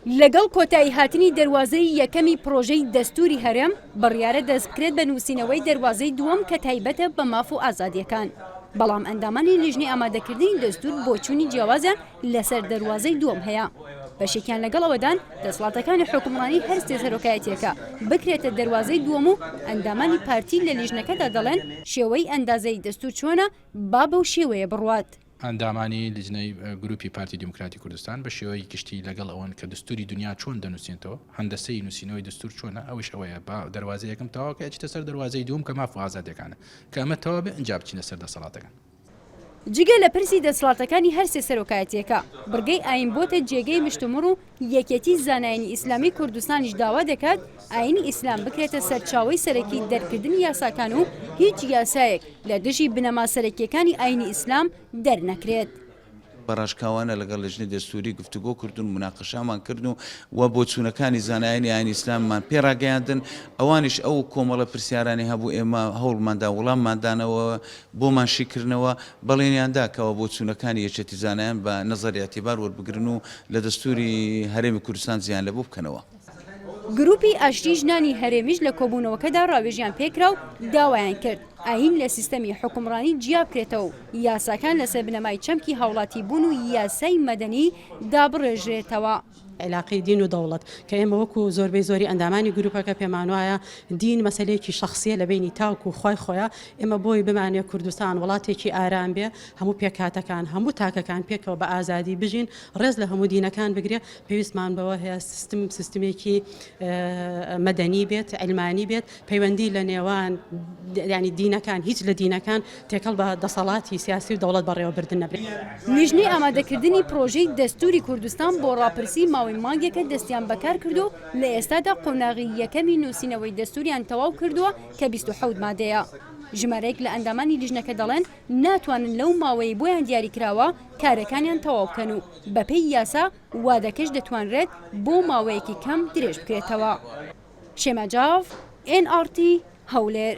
لەگەڵ کۆتایی هاتنی دەواازەی یەکەمی پرۆژەی دەستوری هەرێم بڕیارە دەست بکرێت بە نووسینەوەی دەواازەی دووەم کە تایبەتە بە ماف و ئازادیەکان. بەڵام ئەندامانی لیژنەی ئامادەکردنی دەستور بۆ چوونی جیاوازیان لەسەر دەواازەی دووەم هەیە. بەشێکیان لەگەڵ ئەوەدان دەسەڵاتەکانی حکومڕانی هەر سێ سەرۆکایەتیەکە بکرێتە دەواازەی دووەم و ئەندامانی پارتی لە لیژنەکەدا دەڵێن شێوەی ئەندازەی دەستور چۆنە با بەو شێوەیە بڕوات. ئەندامانی لیژنەی گروپی پارتی دیموکراتی کوردستان بە شێوەی گشتی لەگەڵ ئەوەن کە دستوری دنیا چۆن دەنووسێنەوە هەندەسەی نووسینەوەی دستور چۆنە ئەوش ئەوەیە با دەواازە یەکەم تەواو کە ئەچێتە سەر دەواازەی دووەم کە ماف و ئازادیەکانە کە ئەمە تەواو بێ ئەنجا بچینە سەر دەسەڵاتەکان. جگە لە پرسی دەسەڵاتەکانی هەر سێ سەرۆکایەتیەکە بڕگەی ئاین بۆتە جێگەی مشتومڕ و یەکێتی زانایانی ئیسلامی کوردستانیش داوا دەکات ئاینی ئیسلام بکرێتە سەرچاوەی سەرەکی دەرکردنی یاساکان و هیچ یاسایەک لە دژی بنەما سەرەکیەکانی ئاینی ئیسلام دەرنەکرێت. بەڕاشکاوانە لەگەڵ لیژنەی دەستوری گفتوگۆ کردن مناقەشامان کردن و بۆ چوونەکانی زانایانی ئاینی ئیسلاممان پێڕاگەیاندن ئەوانیش ئەو کۆمەڵە پرسیارانی هەبوو ئێمە هەوڵماندا وەڵامماندانەوە بۆمان شیکردنەوە بەڵێنیاندا کەەوە بۆ چوونەکانی یەکێتی زانایان بە نەزەری ئەتیبار وەربگرن و لە دەستوری هەرێمی کوردستان زیان لەبوو بکەنەوە. گروپی ئاشتی ژنانی هەرێمیش لە کۆبوونەوەکەدا ڕاوێژیان پێکرا و داوایان کرد ئاین لە سیستەمی حکومڕانی جیا بکرێتەوە و یاساکان لەسەر بنەمای چەمکی هاوڵاتی بوون و یاسای مەدەنی دابڕێژرێتەوە. علاقی دین و دەوڵەت کە ئێمە وەکو زۆربەی زۆری ئەندامانی گروپەکە پێمان وایە دین مەسەلەیەکی شخصیە لە بینی تاوک و خۆی خۆیە ئێمە بۆی بمانێ کوردستان وڵاتێکی ئارام بێ هەموو پێکاتەکان هەموو تاکەکان پێکەوە بە ئازادی بژین ڕێز لە هەموو دینەکان بگرێ پێویستمان بەوە هەیە سیستمێکی مەدەنی بێت ئەلمانی بێت پەیوەندی لە نێوان ینی دینەکان هیچ لە دینەکان تێکەڵ بە دەسەڵاتی سیاسی و دەوڵەت بەڕێوەبردن نەبێت. لیژنەی ئامادەکردنی پرۆژەی دەستوری کوردستان بۆ ڕاپرسی ماوەی مانگێکە دەستیان بەکار کردو لە ئێستادا قۆناغی یەکەمی نووسینەوەی دەستوریان تەواو کردووە کە 27 مادەیە. ژمارەیەک لە ئەندامانی لیژنەکە دەڵێن ناتوانن لەو ماوەی بۆیان دیاریکراوە کارەکانیان تەواو بکەن و بەپێی یاسا وادەکەش دەتوانرێت بۆ ماوەیەکی کەم درێژ بکرێتەوە. شێمە جاف NRT هەولێر.